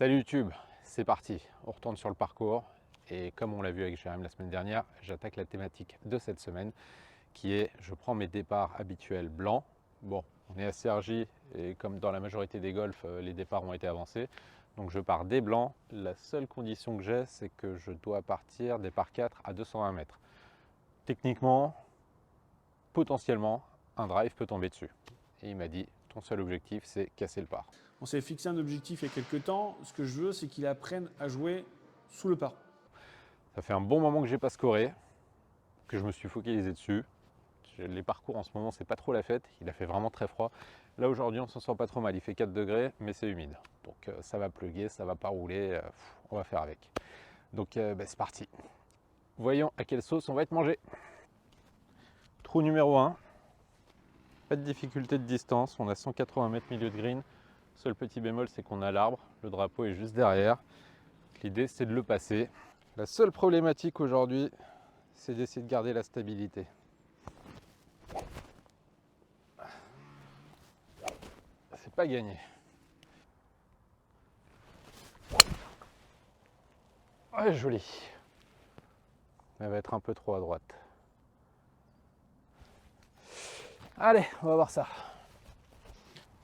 Salut YouTube, c'est parti, on retourne sur le parcours et comme on l'a vu avec Jérém la semaine dernière, j'attaque la thématique de cette semaine qui est je prends mes départs habituels blancs. Bon, on est à CRJ et comme dans la majorité des golfs, les départs ont été avancés. Donc je pars des blancs, la seule condition que j'ai c'est que je dois partir des par 4 à 220 mètres. Techniquement, potentiellement, un drive peut tomber dessus. Et il m'a dit, ton seul objectif c'est casser le par. On s'est fixé un objectif il y a quelques temps. Ce que je veux, c'est qu'il apprenne à jouer sous le par. Ça fait un bon moment que j'ai pas scoré, que je me suis focalisé dessus. Les parcours en ce moment, c'est pas trop la fête. Il a fait vraiment très froid. Là aujourd'hui, on s'en sort pas trop mal. Il fait 4 degrés, mais c'est humide. Donc ça va pleuguer, ça va pas rouler. On va faire avec. Donc c'est parti. Voyons à quelle sauce on va être mangé. Trou numéro 1. Pas de difficulté de distance. On a 180 mètres milieu de green. Seul petit bémol, c'est qu'on a l'arbre. Le drapeau est juste derrière. L'idée, c'est de le passer. La seule problématique aujourd'hui, c'est d'essayer de garder la stabilité. C'est pas gagné. Ouais, joli. Elle va être un peu trop à droite. Allez, on va voir ça.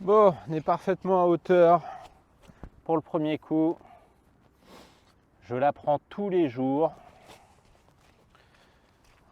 Bon, on est parfaitement à hauteur pour le premier coup. Je la prends tous les jours.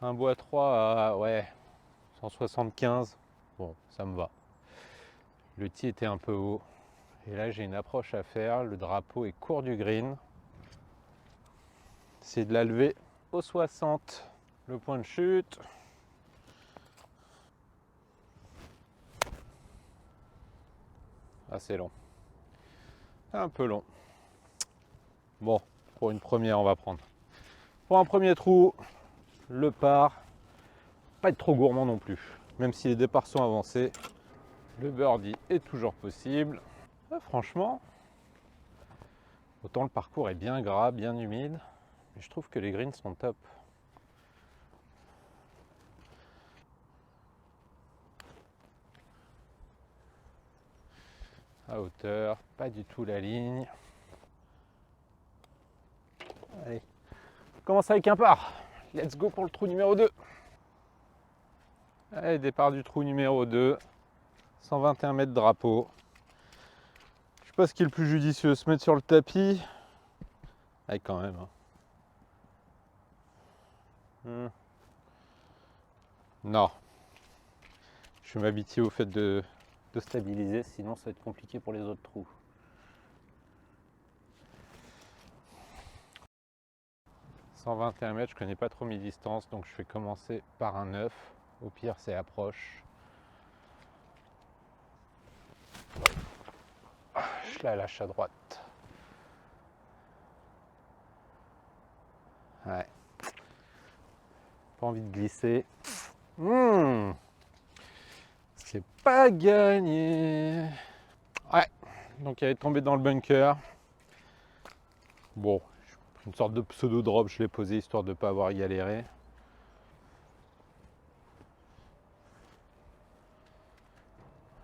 Un bois 3 à ouais, 175. Bon, ça me va. Le tee était un peu haut. Et là, j'ai une approche à faire. Le drapeau est court du green. C'est de la lever au 60. Le point de chute. Assez long. Un peu long. Bon, pour une première, on va prendre. Pour un premier trou, le par. Pas être trop gourmand non plus. Même si les départs sont avancés, le birdie est toujours possible. Ah, franchement, autant le parcours est bien gras, bien humide, mais je trouve que les greens sont top. À hauteur, pas du tout la ligne. Allez, on commence avec un par. Let's go pour le trou numéro 2. Allez, départ du trou numéro 2. 121 mètres drapeau. Je sais pas ce qui est le plus judicieux, se mettre sur le tapis. Allez, quand même. Non. Je vais m'habituer au fait de stabiliser, sinon ça va être compliqué pour les autres trous. « 121 mètres, je connais pas trop mes distances, donc je vais commencer par un 9. Au pire, c'est approche. Je la lâche à droite. Ouais. Pas envie de glisser. C'est pas gagné. Ouais. Donc elle est tombée dans le bunker. Bon, une sorte de pseudo drop, je l'ai posé histoire de ne pas avoir galéré.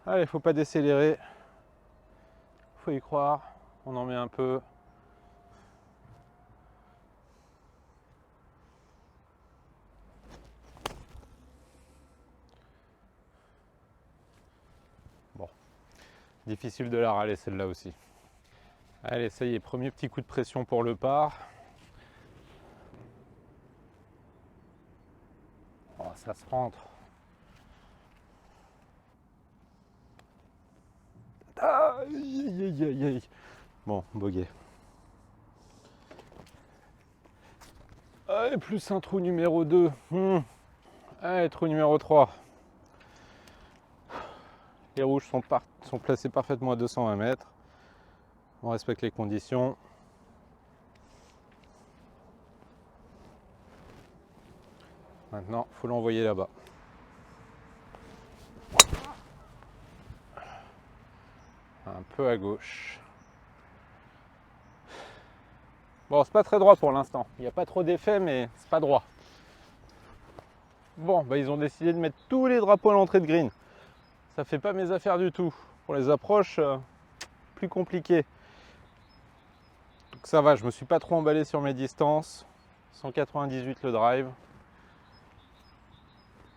Allez, faut pas décélérer. Faut y croire. On en met un peu. Bon. Difficile de la râler celle-là aussi. Allez, ça y est, premier petit coup de pression pour le par. Oh, ça se rentre. Aïe, aïe, aïe, aïe. Bon, bogey. Allez, plus un trou numéro 2. Allez, trou numéro 3. Les rouges sont placés parfaitement à 220 mètres. On respecte les conditions. Maintenant, il faut l'envoyer là-bas. Un peu à gauche. Bon, c'est pas très droit pour l'instant. Il n'y a pas trop d'effet, mais c'est pas droit. Bon, bah, ils ont décidé de mettre tous les drapeaux à l'entrée de green. Ça fait pas mes affaires du tout. Pour les approches, plus compliqué. Donc ça va, je me suis pas trop emballé sur mes distances. 198 le drive.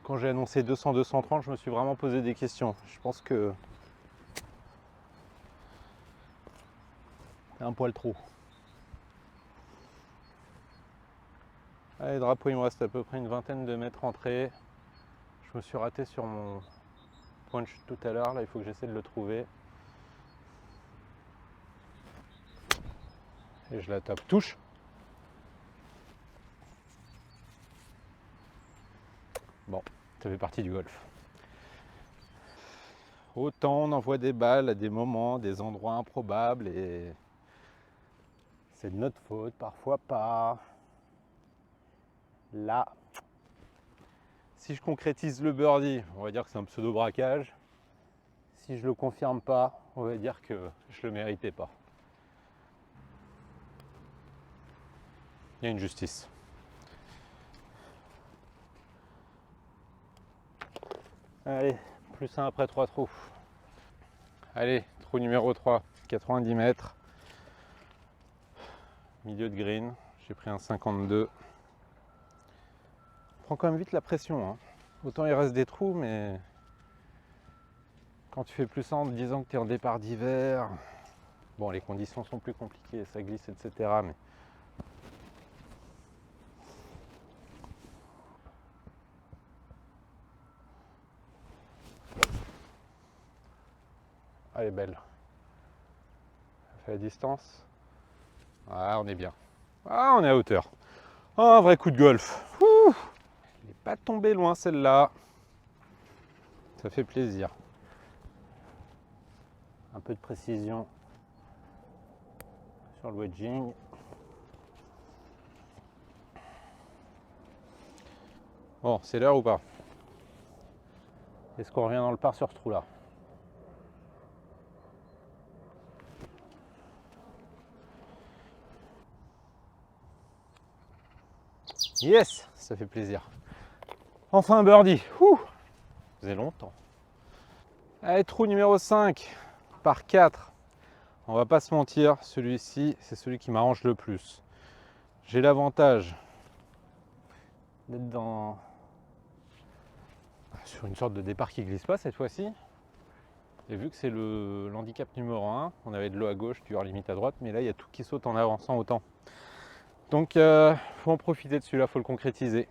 Quand j'ai annoncé 200-230, je me suis vraiment posé des questions. Je pense que c'est un poil trop. Allez, drapeau, il me reste à peu près une vingtaine de mètres entrée. Je me suis raté sur mon point de chute tout à l'heure. Là, il faut que j'essaie de le trouver. Et je la tape. Touche. Bon, ça fait partie du golf. Autant on envoie des balles à des moments, des endroits improbables et c'est de notre faute, parfois pas. Là, si je concrétise le birdie, on va dire que c'est un pseudo braquage. Si je le confirme pas, on va dire que je le méritais pas. Il y a une justice. Allez, plus un après 3 trous. Allez, trou numéro 3, 90 mètres. Milieu de green, j'ai pris un 52. Prends quand même vite la pression. Hein. Autant il reste des trous, mais quand tu fais plus en disant que tu es en départ d'hiver, bon, les conditions sont plus compliquées, ça glisse, etc. Mais elle est belle. Ça fait la distance. Ah, on est bien. Ah, on est à hauteur. Oh, un vrai coup de golf. Ouh, elle n'est pas tombée loin celle-là. Ça fait plaisir. Un peu de précision sur le wedging. Bon, c'est l'heure ou pas? Est-ce qu'on revient dans le par sur ce trou-là? Yes, ça fait plaisir. Enfin un birdie. Ouh, ça faisait longtemps. Allez, trou numéro 5, par 4. On va pas se mentir, celui-ci, c'est celui qui m'arrange le plus. J'ai l'avantage d'être sur une sorte de départ qui glisse pas cette fois-ci. Et vu que c'est l'handicap numéro 1, on avait de l'eau à gauche, du hors limite à droite, mais là il y a tout qui saute en avançant autant. Donc faut en profiter de celui-là, faut le concrétiser.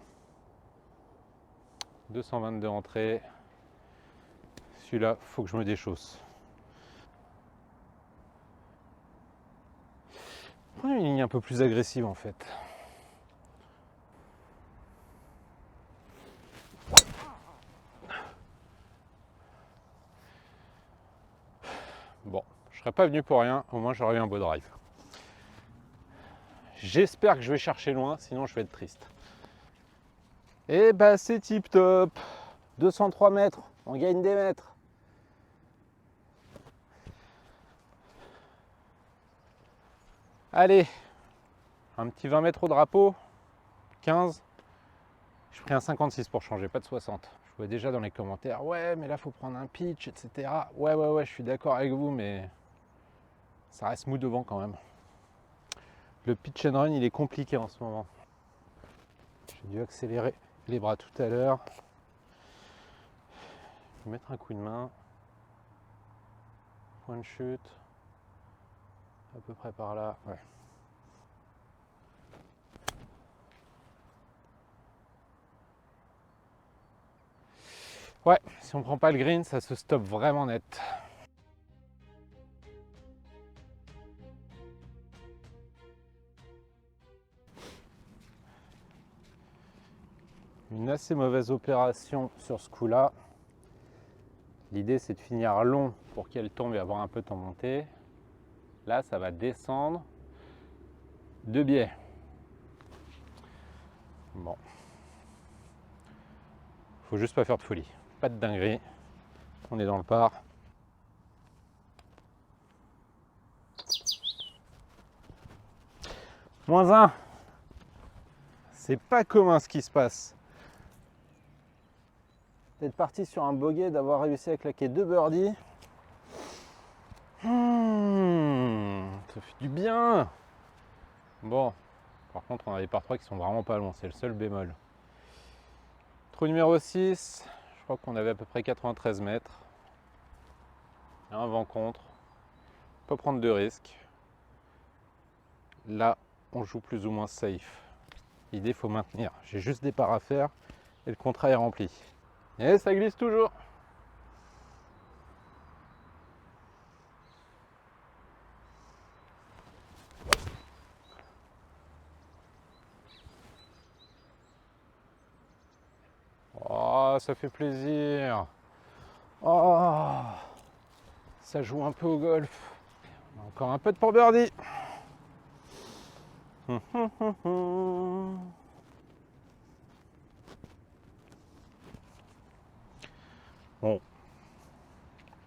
222 entrées. Celui-là, faut que je me déchausse. Prenez une ligne un peu plus agressive en fait. Bon, je serais pas venu pour rien, au moins j'aurais eu un beau drive. J'espère que je vais chercher loin, sinon je vais être triste. Et bah c'est tip top. 203 mètres, on gagne des mètres. Allez, un petit 20 mètres au drapeau, 15. Je pris un 56 pour changer, pas de 60. Je vois déjà dans les commentaires, ouais mais là faut prendre un pitch, etc. Ouais, je suis d'accord avec vous, mais ça reste mou devant quand même. Le pitch and run il est compliqué en ce moment. J'ai dû accélérer les bras tout à l'heure. Je vais mettre un coup de main. Point de chute. À peu près par là. Ouais. Ouais, si on prend pas le green, ça se stoppe vraiment net. Une assez mauvaise opération sur ce coup-là. L'idée c'est de finir long pour qu'elle tombe et avoir un peu de temps monté. Là, ça va descendre de biais. Bon. Faut juste pas faire de folie. Pas de dinguerie. On est dans le par. -1. C'est pas commun ce qui se passe. D'être parti sur un bogey, d'avoir réussi à claquer 2 birdies. Ça fait du bien. Bon, par contre, on a des par 3 qui sont vraiment pas longs, c'est le seul bémol. Trou numéro 6, je crois qu'on avait à peu près 93 mètres. Un vent contre, pas prendre de risques. Là, on joue plus ou moins safe. L'idée, il faut maintenir. J'ai juste des parts à faire et le contrat est rempli. Et ça glisse toujours. Oh, ça fait plaisir. Oh, ça joue un peu au golf. Encore un peu de pour birdie. Bon,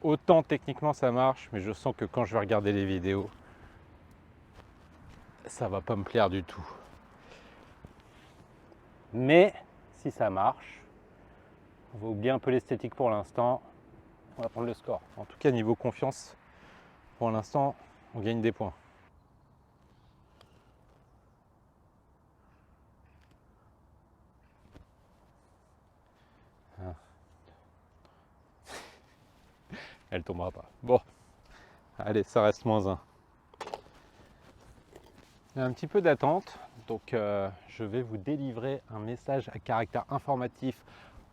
autant techniquement ça marche, mais je sens que quand je vais regarder les vidéos, ça va pas me plaire du tout. Mais si ça marche, on va oublier un peu l'esthétique pour l'instant. On va prendre le score. En tout cas, niveau confiance, pour l'instant, on gagne des points. Elle tombera pas. Bon, allez, ça reste -1. Il y a un petit peu d'attente, donc je vais vous délivrer un message à caractère informatif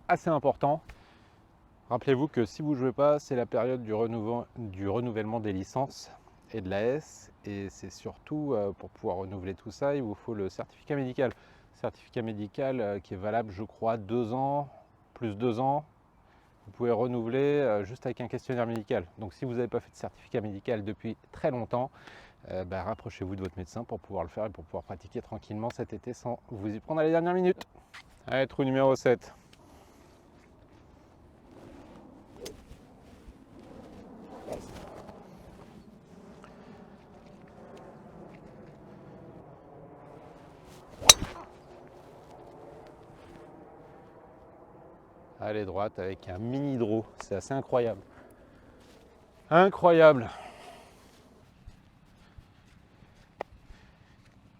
assez important. Rappelez-vous que si vous ne jouez pas, c'est la période du renouvellement des licences et de l'AS, et c'est surtout pour pouvoir renouveler tout ça, il vous faut le certificat médical. Certificat médical qui est valable, je crois, 2 ans, plus 2 ans. Vous pouvez renouveler juste avec un questionnaire médical. Donc si vous n'avez pas fait de certificat médical depuis très longtemps, rapprochez-vous de votre médecin pour pouvoir le faire et pour pouvoir pratiquer tranquillement cet été sans vous y prendre à la dernière minute. Allez, trou numéro 7. Allez, droite avec un mini draw, c'est assez incroyable. Incroyable.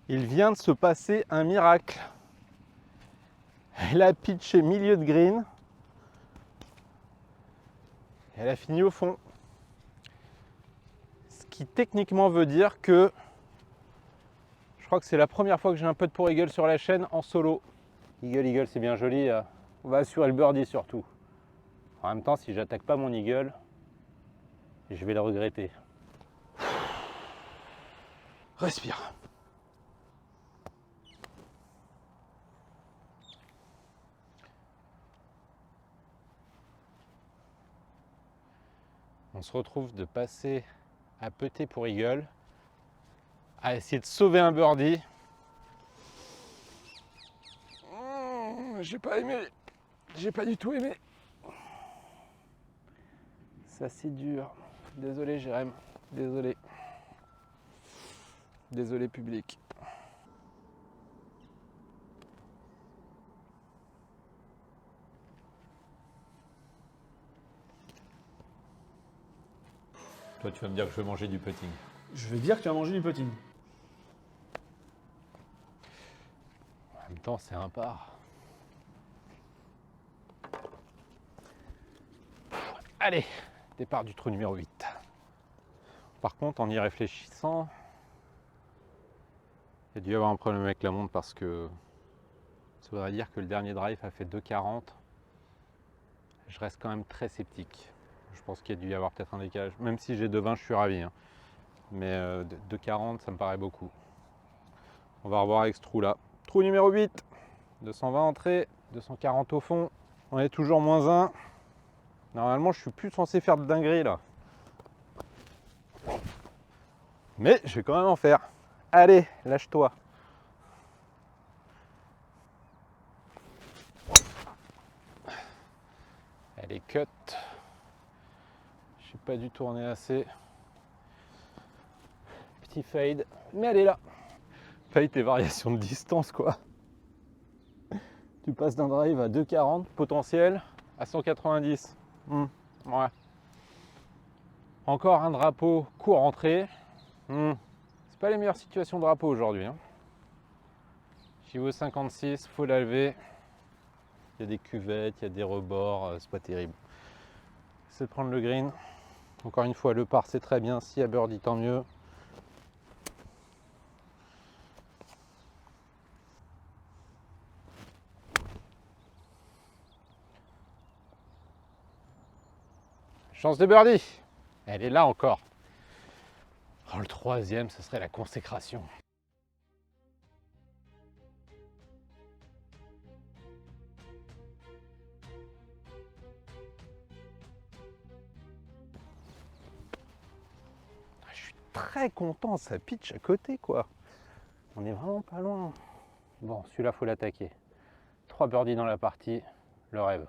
Il vient de se passer un miracle. Elle a pitché milieu de green. Elle a fini au fond. Ce qui techniquement veut dire que je crois que c'est la première fois que j'ai un putt pour eagle sur la chaîne en solo. Eagle, eagle, c'est bien joli. On va assurer le birdie surtout. En même temps, si j'attaque pas mon eagle, je vais le regretter. Respire. On se retrouve de passer à putter pour eagle, à essayer de sauver un birdie. J'ai pas aimé. J'ai pas du tout aimé. Ça c'est dur. Désolé Jérém. Désolé. Désolé public. Toi tu vas me dire que je vais manger du putting. Je vais dire que tu as mangé du putting. En même temps c'est un par. Allez, départ du trou numéro 8. Par contre, en y réfléchissant, il y a dû y avoir un problème avec la montre parce que ça voudrait dire que le dernier drive a fait 2,40. Je reste quand même très sceptique. Je pense qu'il y a dû y avoir peut-être un décalage. Même si j'ai 2,20, je suis ravi. Hein. Mais 2,40, ça me paraît beaucoup. On va revoir avec ce trou-là. Trou numéro 8, 220 entrée, 240 au fond. On est toujours -1. Normalement, je suis plus censé faire de dinguerie là. Mais je vais quand même en faire. Allez, lâche-toi. Elle est cut. Je n'ai pas dû tourner assez. Petit fade, mais elle est là. Fade et variation de distance quoi. Tu passes d'un drive à 2,40 potentiel à 190. Ouais. Encore un drapeau court entrée. C'est pas les meilleures situations de drapeau aujourd'hui. Hein. J'y vais au 56, faut la lever. Il y a des cuvettes, il y a des rebords, c'est pas terrible. C'est de prendre le green. Encore une fois, le par c'est très bien. S'il y a birdie, tant mieux. Chance de birdie. Elle est là encore. Oh, le troisième, ce serait la consécration. Je suis très content, ça pitch à côté quoi. On est vraiment pas loin. Bon, celui-là, faut l'attaquer. 3 birdies dans la partie, le rêve.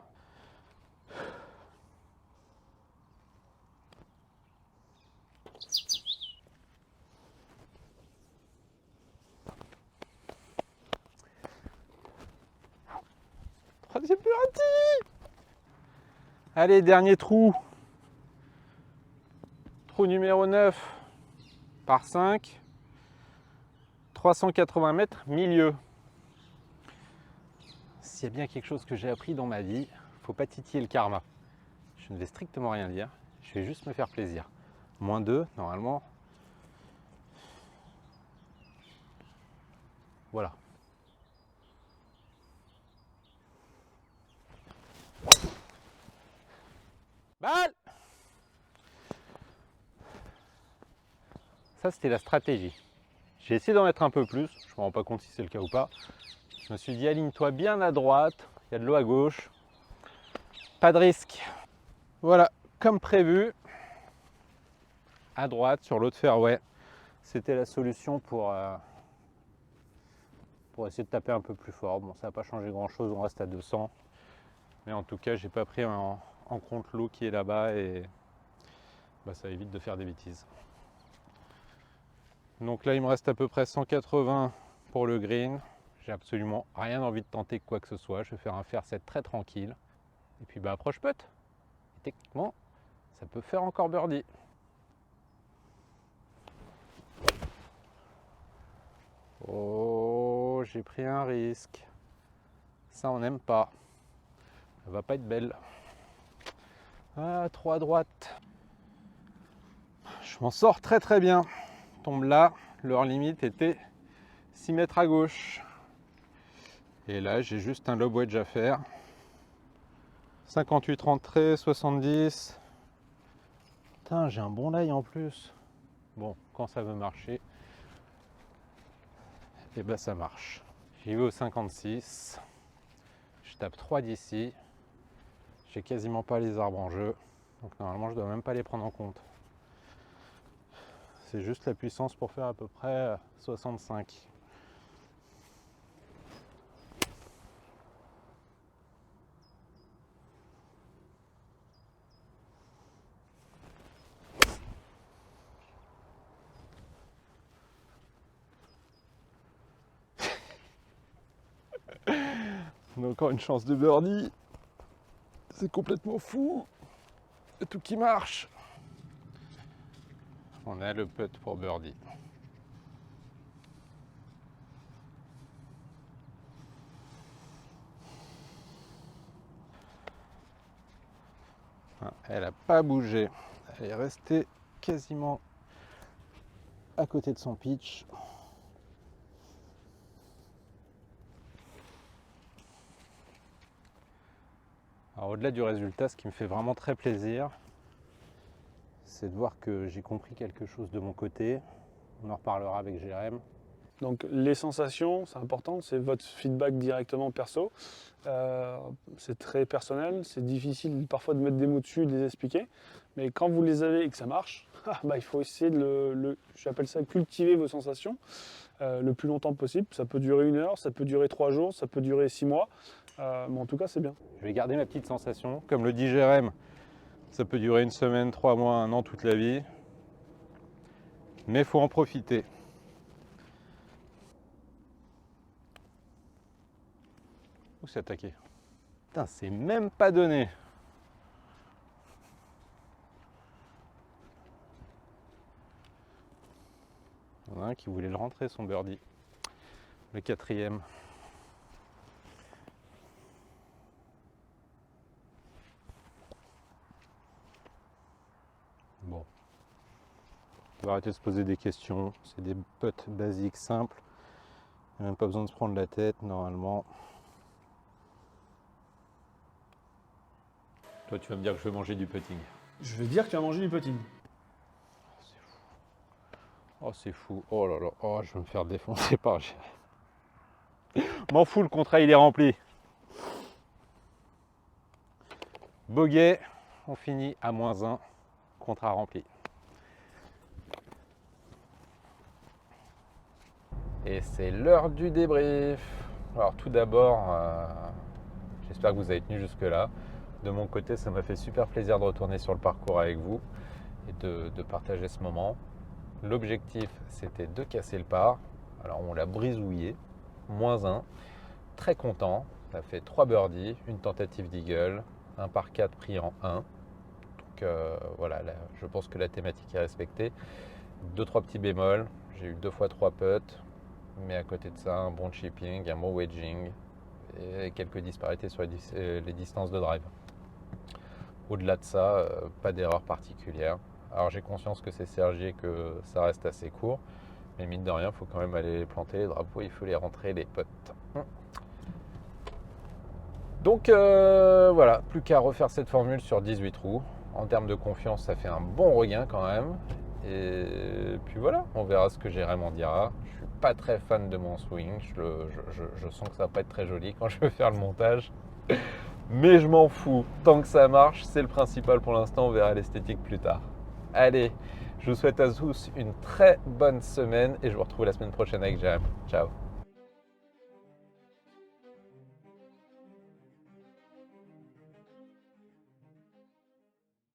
Troisième birdie. Allez, dernier trou. Trou numéro 9 par 5. 380 mètres, milieu. S'il y a bien quelque chose que j'ai appris dans ma vie, faut pas titiller le karma. Je ne vais strictement rien dire, je vais juste me faire plaisir. Moins 2, normalement. Voilà. Balle! Ça, c'était la stratégie. J'ai essayé d'en mettre un peu plus, je ne me rends pas compte si c'est le cas ou pas. Je me suis dit, aligne-toi bien à droite, il y a de l'eau à gauche. Pas de risque. Voilà, comme prévu, à droite, sur l'autre fairway. C'était la solution pour essayer de taper un peu plus fort. Bon, ça n'a pas changé grand-chose, on reste à 200. Mais en tout cas, j'ai pas pris en compte l'eau qui est là-bas et bah, ça évite de faire des bêtises. Donc là, il me reste à peu près 180 pour le green. J'ai absolument rien envie de tenter quoi que ce soit. Je vais faire un fair set très tranquille. Et puis bah, approche putt. Et techniquement, ça peut faire encore birdie. Oh, j'ai pris un risque. Ça, on n'aime pas. Elle va pas être belle. Ah, 3 à droite. Je m'en sors très très bien. Tombe là, leur limite était 6 mètres à gauche. Et là, j'ai juste un lob wedge à faire. 58 rentrées, 70. Putain, j'ai un bon lie en plus. Bon, quand ça veut marcher, et ben ça marche. J'y vais au 56. Je tape 3 d'ici. J'ai quasiment pas les arbres en jeu. Donc normalement, je dois même pas les prendre en compte. C'est juste la puissance pour faire à peu près 65. On a encore une chance de birdie. C'est complètement fou. Il y a tout qui marche. On a le putt pour birdie. Elle n'a pas bougé. Elle est restée quasiment à côté de son pitch. Alors au-delà du résultat, ce qui me fait vraiment très plaisir, c'est de voir que j'ai compris quelque chose de mon côté. On en reparlera avec Jérém. Donc les sensations, c'est important, c'est votre feedback directement perso. C'est très personnel, c'est difficile parfois de mettre des mots dessus et de les expliquer. Mais quand vous les avez et que ça marche, bah, il faut essayer de j'appelle ça cultiver vos sensations le plus longtemps possible. Ça peut durer 1 heure, ça peut durer 3 jours, ça peut durer 6 mois. Mais en tout cas, c'est bien. Je vais garder ma petite sensation. Comme le dit Jérém, ça peut durer 1 semaine, 3 mois, 1 an, toute la vie. Mais il faut en profiter. Où c'est attaqué? Putain, c'est même pas donné. Il y en a un qui voulait le rentrer, son birdie. Le 4e. On va arrêter de se poser des questions. C'est des putts basiques, simples. Il n'y a même pas besoin de se prendre la tête, normalement. Toi, tu vas me dire que je vais manger du putting. Je vais dire que tu as mangé du putting. Oh, c'est fou. Oh là là. Oh, je vais me faire défoncer par Jérémy. M'en fous, le contrat, il est rempli. Bogey, on finit à -1. Contrat rempli. Et c'est l'heure du débrief. Alors tout d'abord, j'espère que vous avez tenu jusque-là. De mon côté, ça m'a fait super plaisir de retourner sur le parcours avec vous et de partager ce moment. L'objectif, c'était de casser le par. Alors on l'a brisouillé, -1. Très content. Ça fait 3 birdies, une tentative d'eagle, un par 4 pris en 1. Donc voilà, là, je pense que la thématique est respectée. 2-3 petits bémols. J'ai eu 2 fois 3 putts. Mais à côté de ça, un bon chipping, un bon wedging et quelques disparités sur les distances de drive. Au-delà de ça, pas d'erreur particulière. Alors j'ai conscience que c'est Sergi et que ça reste assez court, mais mine de rien, il faut quand même aller planter les drapeaux, il faut les rentrer les putts. Donc voilà, plus qu'à refaire cette formule sur 18 trous. En termes de confiance, ça fait un bon regain quand même. Et puis voilà, on verra ce que Jérém en dira. Je suis pas très fan de mon swing. Je sens que ça va pas être très joli quand je vais faire le montage. Mais je m'en fous. Tant que ça marche, c'est le principal pour l'instant. On verra l'esthétique plus tard. Allez, je vous souhaite à tous une très bonne semaine et je vous retrouve la semaine prochaine avec Jérém. Ciao.